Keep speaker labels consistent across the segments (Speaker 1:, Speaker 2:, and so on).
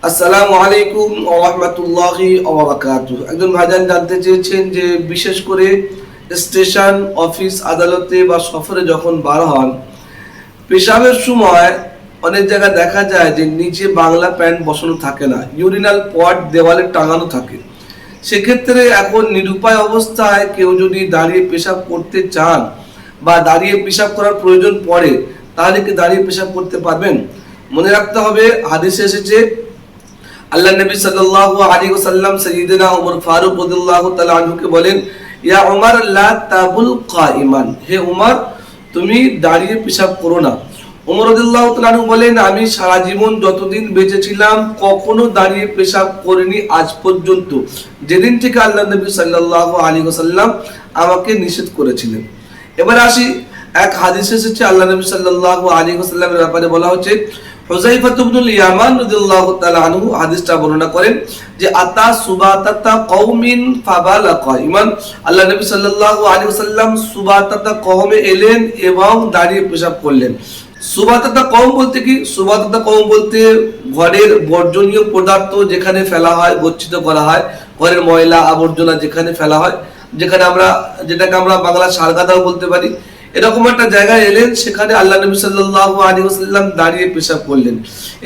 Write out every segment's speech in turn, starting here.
Speaker 1: আসসালামু আলাইকুম ওয়া রাহমাতুল্লাহি ওয়া বারাকাতুহু। একজন ভাইজান জানতে চেয়েছেন যে বিশেষ করে স্টেশন, অফিস, আদালতে বা সফরে যখন বার হন, পেশাবের সময় অনেক জায়গায় দেখা যায় যে নিচে বাংলা প্যান্ট বসানো থাকে না, ইউরিনাল পট দেওয়ালে টাঙানো থাকে। সেক্ষেত্রে এখন নিরুপায় অবস্থায় কেউ যদি দাঁড়িয়ে পেশাব করতে চান বা দাঁড়িয়ে পেশাব করার প্রয়োজন পড়ে, তাহলে কি দাঁড়িয়ে পেশাব করতে পারবেন? মনে রাখতে হবে, হাদিসে এসেছে আল্লাহ নবী সাল্লাল্লাহু আলাইহি ওয়াসাল্লাম সাইয়্যিদনা ওমর ফারুক রাদিয়াল্লাহু তাআলা আনহুকে বলেন, ইয়া ওমর লা তাবুল কাইমান, হে ওমর তুমি দাঁড়িয়ে পেশাব করো না। ওমর রাদিয়াল্লাহু তাআলা আনহু বলেন, আমি সারা জীবন যতদিন বেঁচে ছিলাম কখনো দাঁড়িয়ে পেশাব করিনি আজ পর্যন্ত, যেদিন থেকে আল্লাহ নবী সাল্লাল্লাহু আলাইহি ওয়াসাল্লাম আমাকে নিষেধ করেছিলেন। এবার আসি, এক হাদিসে এসেছে আল্লাহ নবী সাল্লাল্লাহু আলাইহি ওয়াসাল্লামের ব্যাপারে বলা হচ্ছে, হুযায়ফা ইবনুল ইয়ামান রাদিয়াল্লাহু তাআলা আনহু হাদিসটা বর্ণনা করেন যে আতা সুবাতাতা কওমিন ফাবালা কাইমান, আল্লাহ নবী সাল্লাল্লাহু আলাইহি ওয়াসাল্লাম সুবাতাতা কওমে এলেন এবং দাঁড়িয়ে পেশাব করলেন। সুবাতাতা কওম বলতে কি? সুবাতাতা কওম বলতে ঘরের বর্জনীয় পদার্থ যেখানে ফেলা হয়, গচ্ছিত করা হয়, ঘরের ময়লা আবর্জনা যেখানে ফেলা হয়, যেখানে যেটাকে আমরা বাংলা সারগাদাও বলতে পারি, এরকম একটা জায়গায় এলেন, সেখানে আল্লাহ নবী সাল্লাল্লাহু আলাইহি ওয়াসাল্লাম দাঁড়িয়ে পেশাব করলেন।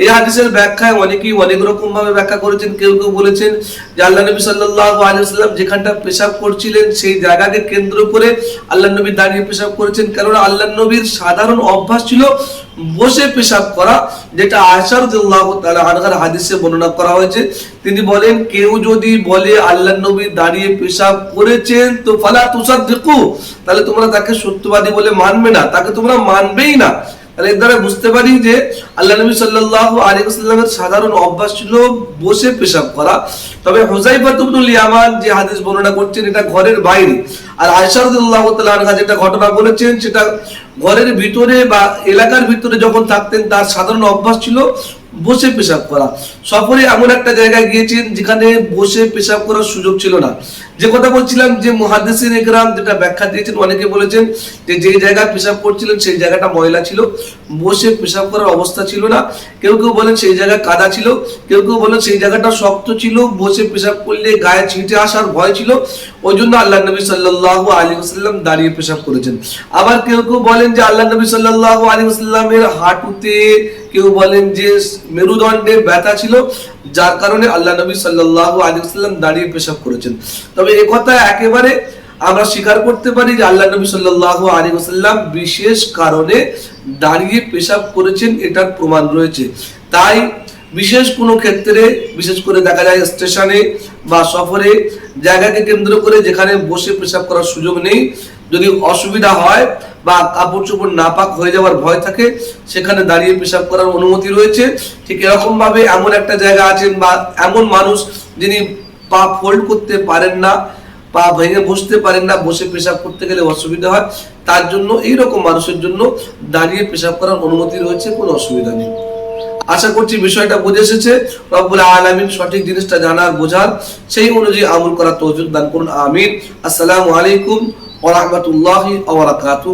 Speaker 1: এই হাদিসের ব্যাখ্যায় অনেকেই অনেক রকম ভাবে ব্যাখ্যা করেছেন। কেউ কেউ বলেছেন যে আল্লাহ নবী সাল্লাল্লাহু আলাইহি ওয়াসাল্লাম যেখানটা পেশাব করছিলেন সেই জায়গাকে কেন্দ্র করে আল্লাহ নবী দাঁড়িয়ে পেশাব করেছেন, কারণ আল্লাহ নবীর সাধারণ অভ্যাস ছিল বসে পেশাব করা, যেটা আয়েশা রাদিয়াল্লাহু তাআলা আনহার হাদিসে বর্ণনা করা হয়েছে। তিনি বলেন, কেউ যদি বলে আল্লাহ নবী দাঁড়িয়ে পেশাব করেছেন তো ফালা তুসাদ্দিকু, তাহলে তোমরা তাকে সত্যবাদী বলে মানবে না, তাকে তোমরা মানবেই না। তাহলে এর দ্বারা বুঝতে পারি যে আল্লাহ নবী সাল্লাল্লাহু আলাইহি ওয়াসাল্লামের সাধারণ অভ্যাস ছিল বসে পেশাব করা। তবে হুযায়ফা ইবনুল ইয়ামান যে হাদিস বর্ণনা করছেন এটা ঘরের বাইরে, আর আয়েশা রাদিয়াল্লাহু তাআলা আনহা যেটা ঘটনা বলেছেন সেটা ঘরের ভিতরে বা এলাকার ভিতরে যখন থাকতেন তার সাধারণ অভ্যাস ছিল বসে পেশাব করা। সফরে এমন একটা জায়গায় গিয়েছেন যেখানে বসে পেশাব করার সুযোগ ছিল না। যে কথা বলছিলাম যে মুহাদ্দিসিন ইকরাম যেটা ব্যাখ্যা দিয়েছেন, অনেকে বলেছেন যে যেই জায়গায় পেশাব করছিলেন সেই জায়গাটা ময়লা ছিল, বসে পেশাব করার অবস্থা ছিল না। কেউ কেউ বলেন সেই জায়গায় কাদা ছিল, কেউ কেউ বলেন সেই জায়গাটা শক্ত ছিল, বসে পেশাব করলে গায়ে ছিটে আসার ভয় ছিল, ওই জন্য আল্লাহ নবী সাল্লাল্লাহু আলাইহি ওয়াসাল্লাম দাঁড়িয়ে পেশাব করেছেন। আবার কেউ কেউ বলেন যে আল্লাহ নবী সাল্লাল্লাহু আলাইহি ওয়াসাল্লামের হাঁটুতে, কেউ বলেন যে মেরুদণ্ডে ব্যথা ছিল, যার কারণে আল্লাহ নবী সাল্লাল্লাহু আলাইহি ওয়াসাল্লাম দাঁড়িয়ে পেশাব করেছেন। তবে এই কথা একেবারে আমরা স্বীকার করতে পারি যে আল্লাহ নবী সাল্লাল্লাহু আলাইহি ওয়াসাল্লাম বিশেষ কারণে দাঁড়িয়ে পেশাব করেছেন, এটার প্রমাণ রয়েছে। তাই বিশেষ কোনো ক্ষেত্রে, বিশেষ করে দেখা যায় স্টেশনে বা সফরে জায়গাকে কেন্দ্র করে যেখানে বসে পেশাব করার সুযোগ নেই, যদি অসুবিধা হয় বা কাপড় চোপড় নাপাক হয়ে যাওয়ার ভয় থাকে, সেখানে দাঁড়িয়ে পেশাব করার অনুমতি রয়েছে। ঠিক এরকম ভাবে এমন একটা জায়গা আছেন বা এমন মানুষ যিনি পা ফোল্ড করতে পারেন না, পা ভেঙে বসতে পারেন না, বসে পেশাব করতে গেলে অসুবিধা হয়, তার জন্য এইরকম মানুষের জন্য দাঁড়িয়ে পেশাব করার অনুমতি রয়েছে, কোনো অসুবিধা নেই। আশা করছি বিষয়টা বুঝে এসেছে। রব্বুল আলামিন সঠিক জিনিসটা জানার, বোঝার, সেই অনুযায়ী আমল করার তৌফিক দান করুন, আমিন। আসসালামু আলাইকুম ওয়া রাহমাতুল্লাহি ওয়া বারাকাতুহু।